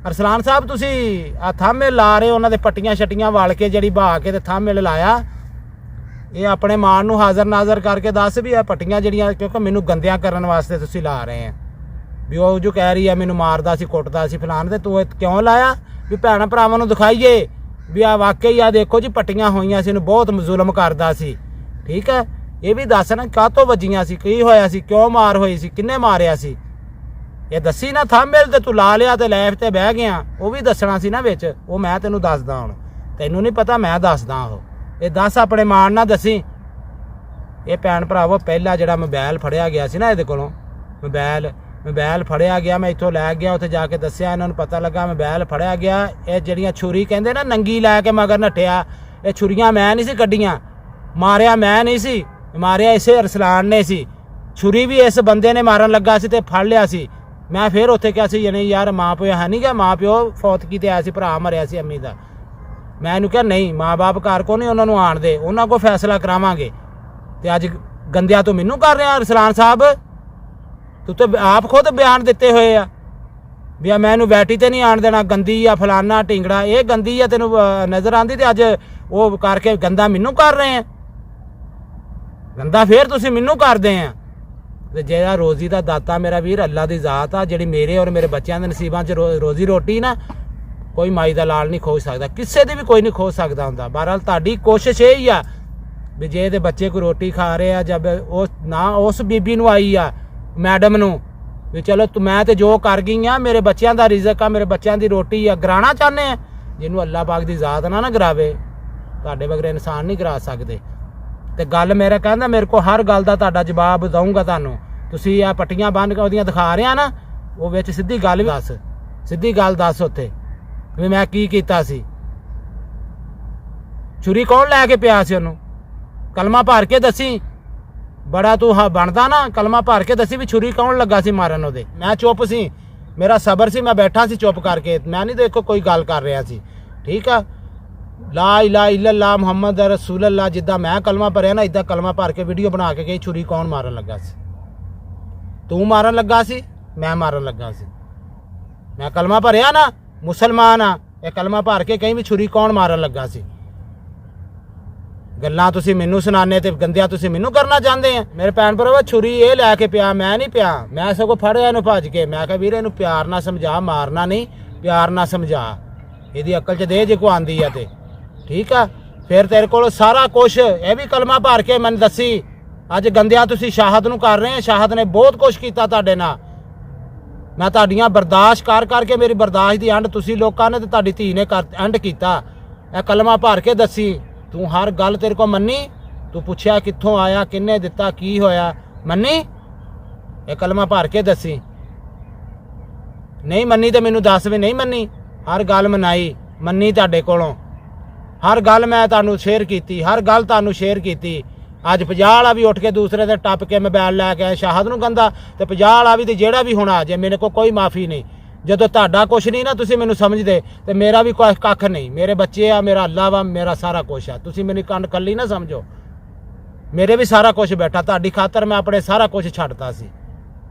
ਅਰਸਲਾਨ ਸਾਹਿਬ ਤੁਸੀਂ ਆ ਥੰਬਨੇਲ ਲਾ ਰਹੇ ਹੋ, ਉਹਨਾਂ ਦੇ ਪੱਟੀਆਂ ਛੱਟੀਆਂ ਵਾਲ ਕੇ ਜਿਹੜੀ ਬਹਾ ਕੇ ਤੇ ਥੰਬਨੇਲ ਲਾਇਆ। ਇਹ ਆਪਣੇ ਮਾਣ ਨੂੰ ਹਾਜ਼ਰ ਨਾਜ਼ਰ ਕਰਕੇ ਦੱਸ ਵੀ ਇਹ ਪੱਟੀਆਂ ਜਿਹੜੀਆਂ, ਕਿਉਂਕਿ ਮੈਨੂੰ ਗੰਦਿਆਂ ਕਰਨ ਵਾਸਤੇ ਤੁਸੀਂ ਲਾ ਰਹੇ ਆ। ਵੀ ਉਹ ਜੋ ਕਹਿ ਰਹੀ ਆ ਮੈਨੂੰ ਮਾਰਦਾ ਸੀ, ਕੁੱਟਦਾ ਸੀ ਫਲਾਣ, ਤੇ ਤੂੰ ਕਿਉਂ ਲਾਇਆ? ਵੀ ਭੈਣਾਂ ਭਰਾਵਾਂ ਨੂੰ ਦਿਖਾਈਏ ਵੀ ਆ ਵਾਕਈ ਆ ਦੇਖੋ ਜੀ ਪੱਟੀਆਂ ਹੋਈਆਂ ਸੀ, ਇਹਨੂੰ ਬਹੁਤ ਜ਼ੁਲਮ ਕਰਦਾ ਸੀ, ਠੀਕ ਹੈ। ਇਹ ਵੀ ਦੱਸ ਨਾ ਕਾਹਤੋਂ ਵੱਜੀਆਂ ਸੀ, ਕੀ ਹੋਇਆ ਸੀ, ਕਿਉਂ ਮਾਰ ਹੋਈ ਸੀ, ਕਿੰਨੇ ਮਾਰਿਆ ਸੀ? ਇਹ ਦੱਸੀ ਨਾ। ਥੰਬਨੇਲ ਤੇ ਤੂੰ ਲਾ ਲਿਆ ਤੇ ਲਾਈਵ ਤੇ ਬਹਿ ਗਿਆ, ਉਹ ਵੀ ਦੱਸਣਾ ਸੀ ਨਾ ਵਿੱਚ। ਉਹ ਮੈਂ ਤੈਨੂੰ ਦੱਸਦਾ, ਹੁਣ ਤੈਨੂੰ ਨਹੀਂ ਪਤਾ, ਮੈਂ ਦੱਸਦਾ। ਉਹ ਇਹ ਦੱਸ ਆਪਣੇ ਮਾਣ ਨਾਲ ਦੱਸੀ। ਇਹ ਭੈਣ ਭਰਾਵੋ ਪਹਿਲਾ ਜਿਹੜਾ ਮੋਬਾਈਲ ਫੜਿਆ ਗਿਆ ਸੀ ਨਾ ਇਹਦੇ ਕੋਲੋਂ, ਮੋਬਾਈਲ ਫੜਿਆ ਗਿਆ। ਮੈਂ ਇੱਥੋਂ ਲੈ ਗਿਆ, ਉੱਥੇ ਜਾ ਕੇ ਦੱਸਿਆ, ਇਹਨਾਂ ਨੂੰ ਪਤਾ ਲੱਗਾ ਮੋਬਾਈਲ ਫੜਿਆ ਗਿਆ। ਇਹ ਜਿਹੜੀਆਂ ਛੁਰੀ ਕਹਿੰਦੇ ਨਾ ਨੰਗੀ ਲੈ ਕੇ ਮਗਰ ਨੱਠਿਆ, ਇਹ ਛੁਰੀਆਂ ਮੈਂ ਨਹੀਂ ਸੀ ਕੱਢੀਆਂ। ਮਾਰਿਆ ਮੈਂ ਨਹੀਂ ਸੀ, ਮਾਰਿਆ ਇਸੇ ਅਰਸਲਾਨ ਨੇ ਸੀ। ਛੁਰੀ ਵੀ ਇਸ ਬੰਦੇ ਨੇ ਮਾਰਨ ਲੱਗਾ ਸੀ ਤੇ ਫੜ ਲਿਆ ਸੀ। ਮੈਂ ਫਿਰ ਉੱਥੇ ਕਿਹਾ ਸੀ ਯਾਨੀ ਯਾਰ ਮਾਂ ਪਿਓ ਹੈ ਨਹੀਂ ਗਾ, ਮਾਂ ਪਿਓ ਫੌਤ ਕੀਤੇ ਆਇਆ ਸੀ, ਭਰਾ ਮਰਿਆ ਸੀ ਅੰਮੀ ਦਾ। ਮੈਂ ਇਹਨੂੰ ਕਿਹਾ ਨਹੀਂ, ਮਾਂ ਬਾਪ ਘਰ ਕੋ ਨਹੀਂ, ਉਹਨਾਂ ਨੂੰ ਆਣ ਦੇ, ਉਹਨਾਂ ਕੋਲ ਫੈਸਲਾ ਕਰਾਵਾਂਗੇ। ਤੇ ਅੱਜ ਗੰਦਿਆਂ ਤੋਂ ਮੈਨੂੰ ਕਰ ਰਿਹਾ ਅਰਸਲਾਨ ਸਾਹਿਬ। ਤੂੰ ਤਾਂ ਆਪ ਖੁਦ ਬਿਆਨ ਦਿੱਤੇ ਹੋਏ ਆ ਵੀ ਮੈਂ ਇਹਨੂੰ ਵੈਟੀ ਤੇ ਨਹੀਂ ਆਣ ਦੇਣਾ, ਗੰਦੀ ਆ ਫਲਾਨਾ ਢਿੰਗੜਾ, ਇਹ ਗੰਦੀ ਆ ਤੈਨੂੰ ਨਜ਼ਰ ਆਉਂਦੀ, ਤੇ ਅੱਜ ਉਹ ਕਰਕੇ ਗੰਦਾ ਮੈਨੂੰ ਕਰ ਰਹੇ ਆ। ਗੰਦਾ ਫਿਰ ਤੁਸੀਂ ਮੈਨੂੰ ਕਰਦੇ ਆ। ਤੇ ਜਿਹੜਾ ਰੋਜ਼ੀ ਦਾ ਦਾਤਾ ਮੇਰਾ ਵੀਰ ਅੱਲਾ ਦੀ ਜ਼ਾਤ ਆ, ਜਿਹੜੀ ਮੇਰੇ ਔਰ ਮੇਰੇ ਬੱਚਿਆਂ ਦੇ ਨਸੀਬਾਂ 'ਚ ਰੋਜ਼ੀ ਰੋਟੀ ਨਾ ਕੋਈ ਮਾਈ ਦਾ ਲਾਲ ਨਹੀਂ ਖੋਜ ਸਕਦਾ, ਕਿਸੇ ਦੀ ਵੀ ਕੋਈ ਨਹੀਂ ਖੋਜ ਸਕਦਾ ਹੁੰਦਾ। ਬਹਰਹਾਲ ਤੁਹਾਡੀ ਕੋਸ਼ਿਸ਼ ਇਹ ਹੀ ਆ ਵੀ ਜੇ ਇਹਦੇ ਬੱਚੇ ਕੋਈ ਰੋਟੀ ਖਾ ਰਹੇ ਆ ਜਦ ਉਹ ਨਾ ਉਸ ਬੀਬੀ ਨੂੰ ਆਈ ਆ ਮੈਡਮ ਨੂੰ ਵੀ ਚਲੋ ਮੈਂ ਤੇ ਜੋ ਕਰ ਗਈ ਆ ਮੇਰੇ ਬੱਚਿਆਂ ਦਾ ਰਿਜ਼ਕ ਆ ਮੇਰੇ ਬੱਚਿਆਂ ਦੀ ਰੋਟੀ ਆ ਗਰਾਣਾ ਚਾਹੁੰਦੇ ਆ ਜਿਹਨੂੰ ਅੱਲਾਹ ਪਾਕ ਦੀ ਜ਼ਾਤ ਨਾ ਗਰਾਵੇ ਤੁਹਾਡੇ ਬਗੈਰ ਇਨਸਾਨ ਨਹੀਂ ਗਰਾ ਸਕਦੇ। ਤੇ ਗੱਲ ਮੇਰਾ ਕਹਿੰਦਾ ਮੇਰੇ ਕੋਲ ਹਰ ਗੱਲ ਦਾ ਤੁਹਾਡਾ ਜਵਾਬ ਦਊਂਗਾ ਤੁਹਾਨੂੰ। ਤੁਸੀਂ ਆ ਪੱਟੀਆਂ ਬੰਨ ਕੇ ਉਹਦੀਆਂ ਦਿਖਾ ਰਹੇ ਆ ਨਾ ਉਹ ਵਿੱਚ ਸਿੱਧੀ ਗੱਲ ਵੀ ਦੱਸ ਸਿੱਧੀ ਗੱਲ ਦੱਸ ਉੱਥੇ ਵੀ ਮੈਂ ਕੀ ਕੀਤਾ ਸੀ। ਛੁਰੀ ਕੌਣ ਲੈ ਕੇ ਪਿਆ ਸੀ ਉਹਨੂੰ ਕਲਮਾ ਭਰ ਕੇ ਦੱਸੀ ਬੜਾ ਤੂੰ ਬਣਦਾ ਨਾ ਕਲਮਾ ਭਰ ਕੇ ਦੱਸੀ ਵੀ ਛੁਰੀ ਕੌਣ ਲੱਗਾ ਸੀ ਮਾਰਨ ਉਹਦੇ। ਮੈਂ ਚੁੱਪ ਸੀ ਮੇਰਾ ਸਬਰ ਸੀ ਮੈਂ ਬੈਠਾ ਸੀ ਚੁੱਪ ਕਰਕੇ ਮੈਂ ਨਹੀਂ ਦੇਖੋ ਕੋਈ ਗੱਲ ਕਰ ਰਿਹਾ ਸੀ ਠੀਕ ਆ। ਲਾ ਇਲਾਹਾ ਇल्लल्लाह ਮੁਹੰਮਦ ਰਸੂਲ ਅੱਲਾਹ ਜਿੱਦਾਂ ਮੈਂ ਕਲਮਾ ਭਰਿਆ ਨਾ ਇਦਾਂ ਕਲਮਾ ਭਰ ਕੇ ਵੀਡੀਓ ਬਣਾ ਕੇ ਗਈ ਛੁਰੀ ਕੌਣ ਮਾਰਨ ਲੱਗਾ ਸੀ। ਤੂੰ ਮਾਰਨ ਲੱਗਾ ਸੀ ਮੈਂ ਮਾਰਨ ਲੱਗਾ ਸੀ। ਮੈਂ ਕਲਮਾ ਭਰਿਆ ਨਾ ਮੁਸਲਮਾਨ ਆ ਇਹ ਕਲਮਾ ਭਰ ਕੇ ਕਹੀਂ ਵੀ ਛੁਰੀ ਕੌਣ ਮਾਰਨ ਲੱਗਾ ਸੀ। ਗੱਲਾਂ ਤੁਸੀਂ ਮੈਨੂੰ ਸੁਣਾਣੇ ਤੇ ਗੰਦਿਆ ਤੁਸੀਂ ਮੈਨੂੰ ਕਰਨਾ ਚਾਹੁੰਦੇ ਆ। ਮੇਰੇ ਭੈਣ ਭਰਾਵਾ ਛੁਰੀ ਇਹ ਲੈ ਕੇ ਪਿਆ ਮੈਂ ਨਹੀਂ ਪਿਆ ਮੈਂ ਸਗੋਂ ਫੜਿਆ ਇਹਨੂੰ ਭੱਜ ਕੇ ਮੈਂ ਕਿਹਾ ਵੀਰੇ ਇਹਨੂੰ ਪਿਆਰ ਨਾਲ ਸਮਝਾ ਮਾਰਨਾ ਨਹੀਂ ਪਿਆਰ ਨਾਲ ਸਮਝਾ ਇਹਦੀ ਅਕਲ 'ਚ ਦੇ ਜੇ ਕੋ ਆਂਦੀ ਆ ਤੇ ਠੀਕ ਆ। ਫਿਰ ਤੇਰੇ ਕੋਲ ਸਾਰਾ ਕੁਛ ਇਹ ਵੀ ਕਲਮਾ ਭਰ ਕੇ ਮੈਨੂੰ ਦੱਸੀ ਅੱਜ ਗੰਦਿਆ ਤੁਸੀਂ ਸ਼ਾਹਦ ਨੂੰ ਕਰ ਰਹੇ ਆ ਸ਼ਾਹਦ ਨੇ ਬਹੁਤ ਕੁਛ ਕੀਤਾ ਤੁਹਾਡੇ ਨਾਲ ਮੈਂ ਤੁਹਾਡੀਆਂ ਬਰਦਾਸ਼ਤ ਕਰ ਕਰਕੇ ਮੇਰੀ ਬਰਦਾਸ਼ਤ ਦੀ ਐਂਡ ਤੁਸੀਂ ਲੋਕਾਂ ਨੇ ਤੇ ਤੁਹਾਡੀ ਧੀ ਨੇ ਐਂਡ ਕੀਤਾ। ਇਹ ਕਲਮਾ ਭਰ ਕੇ ਦੱਸੀ ਤੂੰ ਹਰ ਗੱਲ ਤੇਰੇ ਕੋ ਮੰਨੀ ਤੂੰ ਪੁੱਛਿਆ ਕਿੱਥੋਂ ਆਇਆ ਕਿੰਨੇ ਦਿੱਤਾ ਕੀ ਹੋਇਆ ਮੰਨੀ ਇਹ ਕਲਮਾ ਭਰ ਕੇ ਦੱਸੀ। ਨਹੀਂ ਮੰਨੀ ਤੇ ਮੈਨੂੰ ਦੱਸ ਵੀ ਨਹੀਂ ਮੰਨੀ ਹਰ ਗੱਲ ਮਨਾਈ ਮੰਨੀ ਤੁਹਾਡੇ ਕੋਲੋਂ ਹਰ ਗੱਲ ਮੈਂ ਤੁਹਾਨੂੰ ਸ਼ੇਅਰ ਕੀਤੀ ਹਰ ਗੱਲ ਤੁਹਾਨੂੰ ਸ਼ੇਅਰ ਕੀਤੀ। ਅੱਜ 50 ਵਾਲਾ ਵੀ ਉੱਠ ਕੇ ਦੂਸਰੇ ਤੇ ਟੱਪ ਕੇ ਮੋਬਾਈਲ ਲੈ ਕੇ ਸ਼ਾਹਦ ਨੂੰ ਗੰਦਾ ਤੇ 50 ਵਾਲਾ ਵੀ ਤੇ ਜਿਹੜਾ ਵੀ ਹੋਣਾ ਜੇ ਮੇਰੇ ਕੋਲ ਕੋਈ ਮਾਫੀ ਨਹੀਂ। ਜਦੋਂ ਤੁਹਾਡਾ ਕੁਛ ਨਹੀਂ ਨਾ ਤੁਸੀਂ ਮੈਨੂੰ ਸਮਝਦੇ ਤੇ ਮੇਰਾ ਵੀ ਕੋਈ ਕੱਖ ਨਹੀਂ ਮੇਰੇ ਬੱਚੇ ਆ ਮੇਰਾ ਅੱਲਾ ਵਾ ਮੇਰਾ ਸਾਰਾ ਕੁਛ ਆ ਤੁਸੀਂ ਮੈਨੂੰ ਕੰਨ ਕੱਲੀ ਨਾ ਸਮਝੋ ਮੇਰੇ ਵੀ ਸਾਰਾ ਕੁਛ ਬੈਠਾ ਤੁਹਾਡੀ ਖਾਤਰ ਮੈਂ ਆਪਣੇ ਸਾਰਾ ਕੁਛ ਛੱਡਤਾ ਸੀ।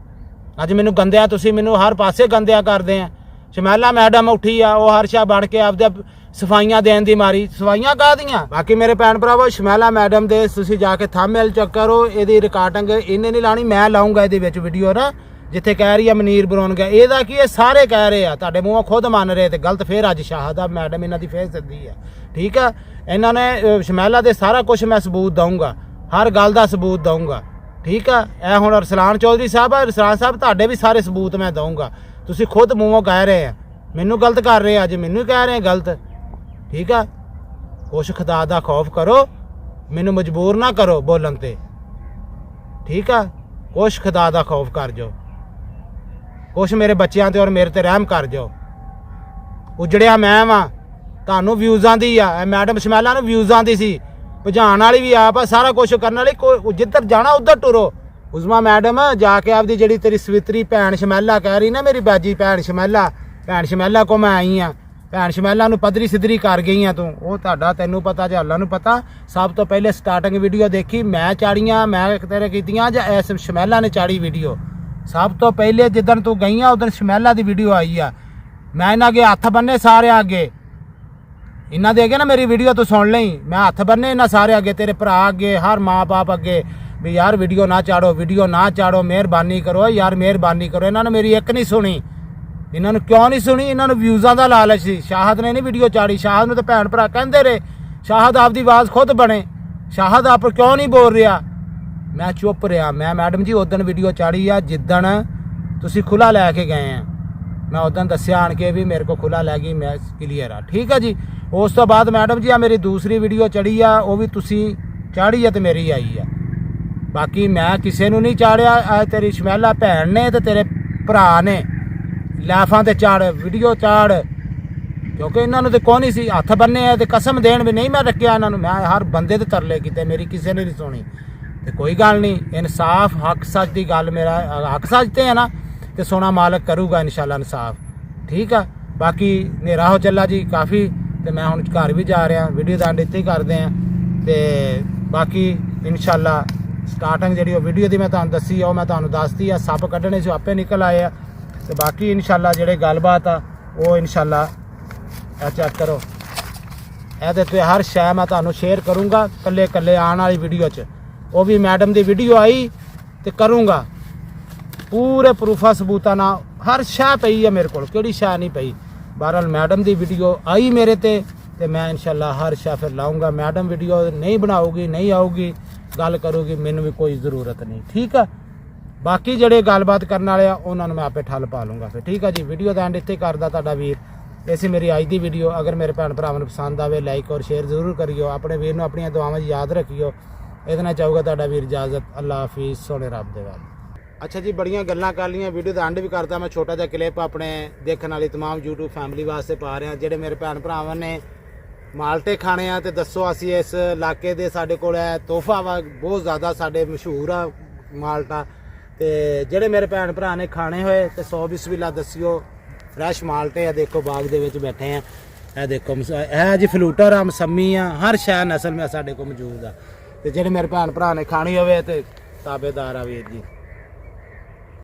ਅੱਜ ਮੈਨੂੰ ਗੰਦਿਆ ਤੁਸੀਂ ਮੈਨੂੰ ਹਰ ਪਾਸੇ ਗੰਦਿਆ ਕਰਦੇ ਆ। ਸ਼ਮੈਲਾ ਮੈਡਮ ਉੱਠੀ ਆ ਉਹ ਹਰਸ਼ਾ ਬਣ ਕੇ ਆਪਦੇ ਸਫਾਈਆਂ ਦੇਣ ਦੀ ਮਾਰੀ ਸਫਾਈਆਂ ਕਾਹਦੀਆਂ। ਬਾਕੀ ਮੇਰੇ ਭੈਣ ਭਰਾਵੋ ਸ਼ਮੈਲਾ ਮੈਡਮ ਦੇ ਤੁਸੀਂ ਜਾ ਕੇ ਥੰਬਨੇਲ ਚੈੱਕ ਕਰੋ ਇਹਦੀ ਰਿਕਾਰਡਿੰਗ ਇਹਨੇ ਨਹੀਂ ਲਾਣੀ ਮੈਂ ਲਾਉਂਗਾ ਇਹਦੇ ਵਿੱਚ ਵੀਡੀਓ ਨਾ ਜਿੱਥੇ ਕਹਿ ਰਹੀ ਆ ਮਨੀਰ ਬਰੋਨ ਗਿਆ ਇਹਦਾ ਕੀ ਇਹ ਸਾਰੇ ਕਹਿ ਰਹੇ ਆ ਤੁਹਾਡੇ ਮੂੰਹੋਂ ਖੁਦ ਮੰਨ ਰਹੇ ਤੇ ਗਲਤ ਫੇਰ ਅੱਜ ਸ਼ਾਹਦਾ ਮੈਡਮ ਇਹਨਾਂ ਦੀ ਫੇਰ ਸਿੱਧੀ ਆ ਠੀਕ ਆ। ਇਹਨਾਂ ਨੇ ਸ਼ਮੈਲਾ ਦੇ ਸਾਰਾ ਕੁਝ ਮੈਂ ਸਬੂਤ ਦਊਂਗਾ ਹਰ ਗੱਲ ਦਾ ਸਬੂਤ ਦਊਂਗਾ ਠੀਕ ਆ। ਇਹ ਹੁਣ ਅਰਸਲਾਨ ਚੌਧਰੀ ਸਾਹਿਬ ਆ ਅਰਸਲਾਨ ਸਾਹਿਬ ਤੁਹਾਡੇ ਵੀ ਸਾਰੇ ਸਬੂਤ ਮੈਂ ਦਊਂਗਾ ਤੁਸੀਂ ਖੁਦ ਮੂੰਹੋਂ ਕਹਿ ਰਹੇ ਆ ਮੈਨੂੰ ਗਲਤ ਕਰ ਰਹੇ ਅੱਜ ਮੈਨੂੰ ਕਹਿ ਰਹੇ ਗਲਤ ਠੀਕ ਆ। ਕੁਛ ਖੁਦਾ ਦਾ ਖੌਫ ਕਰੋ ਮੈਨੂੰ ਮਜਬੂਰ ਨਾ ਕਰੋ ਬੋਲਣ ਤੇ ਠੀਕ ਆ। ਕੁਛ ਖੁਦਾ ਦਾ ਖੌਫ ਕਰ ਜਾਓ ਕੁਛ ਮੇਰੇ ਬੱਚਿਆਂ ਤੇ ਔਰ ਮੇਰੇ ਤੇ ਰਹਿਮ ਕਰ ਜਾਓ। ਉਜੜਿਆ ਮੈਂ ਵਾਂ ਤੁਹਾਨੂੰ ਵਿਊਜ਼ਾਂ ਦੀ ਆ ਇਹ ਮੈਡਮ ਸ਼ਮੈਲਾ ਨੂੰ ਵਿਊਜ਼ਾਂ ਦੀ ਸੀ ਭਜਾਉਣ ਵਾਲੀ ਵੀ ਆਪ ਆ ਸਾਰਾ ਕੁਛ ਕਰਨ ਵਾਲੀ ਜਿੱਧਰ ਜਾਣਾ ਉੱਧਰ ਟੁਰੋ। ਉਜ਼ਮਾ ਮੈਡਮ ਜਾ ਕੇ ਆਪਦੀ ਜਿਹੜੀ ਤੇਰੀ ਸਵਿਤਰੀ ਭੈਣ ਸ਼ਮੈਲਾ ਕਹਿ ਰਹੀ ਨਾ ਮੇਰੀ ਬਾਜੀ ਭੈਣ ਸ਼ਮੈਲਾ ਕੋ ਮੈਂ ਆਈ ਆ ਭੈਣ ਸ਼ਮੈਲਾ ਨੂੰ ਪੱਧਰੀ ਸਿੱਧਰੀ ਕਰ ਗਈ ਆ ਤੂੰ ਉਹ ਤੁਹਾਡਾ ਤੈਨੂੰ ਪਤਾ ਜਾਂ ਅੱਲਾ ਨੂੰ ਪਤਾ। ਸਭ ਤੋਂ ਪਹਿਲੇ ਸਟਾਰਟਿੰਗ ਵੀਡੀਓ ਦੇਖੀ ਮੈਂ ਚਾੜੀਆਂ ਮੈਂ ਤੇਰੇ ਕੀਤੀਆਂ ਜਾਂ ਐਸ ਸ਼ਮੈਲਾ ਨੇ ਚਾੜੀ ਵੀਡੀਓ ਸਭ ਤੋਂ ਪਹਿਲੇ ਜਿੱਦਣ ਤੂੰ ਗਈ ਆ ਉਦੋਂ ਸ਼ਮੈਲਾ ਦੀ ਵੀਡੀਓ ਆਈ ਆ ਮੈਂ ਇਹਨਾਂ ਅੱਗੇ ਹੱਥ ਬੰਨੇ ਸਾਰਿਆਂ ਅੱਗੇ ਇਹਨਾਂ ਦੇ ਅੱਗੇ ਨਾ ਮੇਰੀ ਵੀਡੀਓ ਤੂੰ ਸੁਣ ਲਈ ਮੈਂ ਹੱਥ ਬੰਨੇ ਇਹਨਾਂ ਸਾਰੇ ਅੱਗੇ ਤੇਰੇ ਭਰਾ ਅੱਗੇ ਹਰ ਮਾਂ ਬਾਪ ਅੱਗੇ ਵੀ ਯਾਰ ਵੀਡੀਓ ਨਾ ਚਾੜੋ ਮਿਹਰਬਾਨੀ ਕਰੋ ਯਾਰ ਮਿਹਰਬਾਨੀ ਕਰੋ। ਇਹਨਾਂ ਨੇ ਮੇਰੀ ਇੱਕ ਨਹੀਂ ਸੁਣੀ ਇਹਨਾਂ ਨੂੰ ਕਿਉਂ ਨਹੀਂ ਸੁਣੀ ਇਹਨਾਂ ਨੂੰ ਵਿਊਜ਼ਾਂ ਦਾ ਲਾਲਚ ਸੀ। ਸ਼ਾਹਦ ਨੇ ਨਹੀਂ ਵੀਡੀਓ ਚਾੜੀ ਸ਼ਾਹਦ ਨੂੰ ਤਾਂ ਭੈਣ ਭਰਾ ਕਹਿੰਦੇ ਰਹੇ ਸ਼ਾਹਦ ਆਪਦੀ ਆਵਾਜ਼ ਖੁਦ ਬਣੇ ਸ਼ਾਹਦ ਆਪ ਕਿਉਂ ਨਹੀਂ ਬੋਲ ਰਿਹਾ ਮੈਂ ਚੁੱਪ ਰਿਹਾ। ਮੈਂ ਮੈਡਮ ਜੀ ਉਦੋਂ ਵੀਡੀਓ ਚਾੜੀ ਆ ਜਿੱਦਣ ਤੁਸੀਂ ਖੁੱਲਾ ਲੈ ਕੇ ਗਏ ਆ ਮੈਂ ਉਦੋਂ ਦੱਸਿਆ ਆਣ ਕੇ ਵੀ ਮੇਰੇ ਕੋਲ ਖੁੱਲਾ ਲੈ ਗਈ ਮੈਂ ਕਲੀਅਰ ਆ ਠੀਕ ਆ ਜੀ। ਉਸ ਤੋਂ ਬਾਅਦ ਮੈਡਮ ਜੀ ਆ ਮੇਰੀ ਦੂਸਰੀ ਵੀਡੀਓ ਚੜੀ ਆ ਉਹ ਵੀ ਤੁਸੀਂ ਚਾੜੀ ਆ ਤੇ ਮੇਰੀ ਆਈ ਆ। ਬਾਕੀ ਮੈਂ ਕਿਸੇ ਨੂੰ ਨਹੀਂ ਚਾੜਿਆ ਤੇਰੀ ਸ਼ਮੈਲਾ ਭੈਣ ਨੇ ਤੇ ਤੇਰੇ ਭਰਾ ਨੇ ਲਾਫਾਂ ਤੇ ਚਾੜ ਵੀਡੀਓ ਚਾੜ ਕਿਉਂਕਿ ਇਹਨਾਂ ਨੂੰ ਤੇ ਕੋਈ ਨਹੀਂ ਸੀ ਹੱਥ ਬੰਨੇ ਆ ਤੇ ਕਸਮ ਦੇਣ ਵੀ ਨਹੀਂ ਮੈਂ ਰੱਖਿਆ ਇਹਨਾਂ ਨੂੰ ਮੈਂ ਹਰ ਬੰਦੇ ਤੇ ਤਰਲੇ ਕੀਤੇ ਮੇਰੀ ਕਿਸੇ ਨੇ ਨਹੀਂ ਸੁਣੀ ਤੇ ਕੋਈ ਗੱਲ ਨਹੀਂ ਇਨਸਾਫ ਹੱਕ ਸੱਚ ਦੀ ਗੱਲ ਮੇਰਾ ਹੱਕ ਸੱਚ ਤੇ ਹੈ ਨਾ ਤੇ ਸੋਨਾ ਮਾਲਕ ਕਰੂਗਾ ਇਨਸ਼ਾਅੱਲਾ ਇਨਸਾਫ ਠੀਕ ਆ। ਬਾਕੀ ਹਨੇਰਾ ਹੋ ਚੱਲਾ ਜੀ ਕਾਫੀ ਤੇ ਮੈਂ ਹੁਣ ਘਰ ਵੀ ਜਾ ਰਿਹਾ ਵੀਡੀਓ ਦਾ ਐਂਡ ਇੱਥੇ ਹੀ ਕਰਦੇ ਆ ਤੇ ਬਾਕੀ ਇਨਸ਼ਾਅੱਲਾ ਸਟਾਰਟਿੰਗ ਜਿਹੜੀ ਉਹ ਵੀਡੀਓ ਦੀ ਮੈਂ ਤੁਹਾਨੂੰ ਦੱਸੀ ਉਹ ਮੈਂ ਤੁਹਾਨੂੰ ਦੱਸਤੀ ਆ ਸੱਪ ਕੱਢਣੇ ਸੀ ਆਪੇ ਨਿਕਲ ਆਏ ਆ ਤੇ ਬਾਕੀ ਇਨਸ਼ਾਅੱਲਾ ਜਿਹੜੇ ਗੱਲਬਾਤ ਆ ਉਹ ਇਨਸ਼ਾਅੱਲਾ ਇਹ ਚੈੱਕ ਕਰੋ ਇਹਦੇ ਤੇ ਹਰ ਸ਼ੈ ਮੈਂ ਤੁਹਾਨੂੰ ਸ਼ੇਅਰ ਕਰੂੰਗਾ ਕੱਲੇ ਆਉਣ ਵਾਲੀ ਵੀਡੀਓ 'ਚ ਉਹ ਵੀ ਮੈਡਮ ਦੀ ਵੀਡੀਓ ਆਈ ਤੇ ਕਰੂੰਗਾ ਪੂਰੇ ਪ੍ਰੂਫਾਂ ਸਬੂਤਾਂ ਨਾਲ ਹਰ ਸ਼ੈ ਪਈ ਆ ਮੇਰੇ ਕੋਲ ਕਿਹੜੀ ਸ਼ੈ ਨਹੀਂ ਪਈ। ਬਹਰਹਾਲ ਮੈਡਮ ਦੀ ਵੀਡੀਓ ਆਈ ਮੇਰੇ ਤੇ ਤੇ ਮੈਂ ਇਨਸ਼ਾਅੱਲਾ ਹਰ ਸ਼ਾ ਫਿਰ ਲਾਉਂਗਾ। ਮੈਡਮ ਵੀਡੀਓ ਨਹੀਂ ਬਣਾਉਗੀ, ਨਹੀਂ ਆਊਗੀ, ਗੱਲ ਕਰੂਗੀ, ਮੈਨੂੰ ਵੀ ਕੋਈ ਜ਼ਰੂਰਤ ਨਹੀਂ, ਠੀਕ ਆ। ਬਾਕੀ ਜਿਹੜੇ ਗੱਲਬਾਤ ਕਰਨ ਵਾਲੇ ਆ ਉਹਨਾਂ ਨੂੰ ਮੈਂ ਆਪੇ ਠੱਲ ਪਾ ਲੂੰਗਾ ਫਿਰ, ਠੀਕ ਆ ਜੀ। ਵੀਡੀਓ ਦਾ ਐਂਡ ਇੱਥੇ ਕਰਦਾ ਤੁਹਾਡਾ ਵੀਰ। ਇਹ ਸੀ ਮੇਰੀ ਅੱਜ ਦੀ ਵੀਡੀਓ। ਅਗਰ ਮੇਰੇ ਭੈਣ ਭਰਾਵਾਂ ਨੂੰ ਪਸੰਦ ਆਵੇ ਲਾਈਕ ਔਰ ਸ਼ੇਅਰ ਜ਼ਰੂਰ ਕਰਿਓ। ਆਪਣੇ ਵੀਰ ਨੂੰ ਆਪਣੀਆਂ ਦੁਆਵਾਂ 'ਚ ਯਾਦ ਰੱਖਿਓ। ਇਹਦੇ ਨਾਲ ਚਾਹੂਗਾ ਤੁਹਾਡਾ ਵੀਰ ਇਜਾਜ਼ਤ। ਅੱਲਾ ਹਾਫਿਜ਼, ਸੋਹਣੇ ਰੱਬ ਦੇ ਵੱਲ। ਅੱਛਾ ਜੀ, ਬੜੀਆਂ ਗੱਲਾਂ ਕਰ ਲਈਆਂ, ਵੀਡੀਓ ਦਾ ਐਂਡ ਵੀ ਕਰਦਾ। ਮੈਂ ਛੋਟਾ ਜਿਹਾ ਕਲਿੱਪ ਆਪਣੇ ਦੇਖਣ ਵਾਲੀ तमाम YouTube ਫੈਮਿਲੀ ਵਾਸਤੇ ਪਾ ਰਿਹਾ। ਜਿਹੜੇ ਮੇਰੇ ਭੈਣ ਭਰਾਵਾਂ ਨੇ ਮਾਲਟੇ ਖਾਣੇ ਆ ਤੇ ਦੱਸੋ, ਅਸੀਂ ਇਸ ਇਲਾਕੇ ਦੇ ਸਾਡੇ ਕੋਲ ਹੈ ਤੋਹਫਾ ਵਾ ਬਹੁਤ ਜ਼ਿਆਦਾ, ਸਾਡੇ ਮਸ਼ਹੂਰ ਆ ਮਾਲਟਾ। ਤੇ ਜਿਹੜੇ ਮੇਰੇ ਭੈਣ ਭਰਾ ਨੇ ਖਾਣੇ ਹੋਏ ਤੇ 100 ਬਿਸਮਿਲ੍ਲਾ ਦੱਸਿਓ। ਫਰੈਸ਼ ਮਾਲਟੇ ਆ, ਦੇਖੋ ਬਾਗ ਦੇ ਵਿੱਚ ਬੈਠੇ ਆ। ਇਹ ਦੇਖੋ ਇਹ ਜੀ ਫਲੂਟਰ ਆ, ਮਸੰਮੀ ਆ, ਹਰ ਸ਼ੈ ਨਸਲ में ਸਾਡੇ ਕੋਲ ਮੌਜੂਦ ਆ। ਤੇ ਜਿਹੜੇ ਮੇਰੇ ਭੈਣ ਭਰਾ ਨੇ ਖਾਣੀ ਹੋਵੇ ਤੇ ਤਾਬੇਦਾਰ ਆ ਵੀਰ ਜੀ।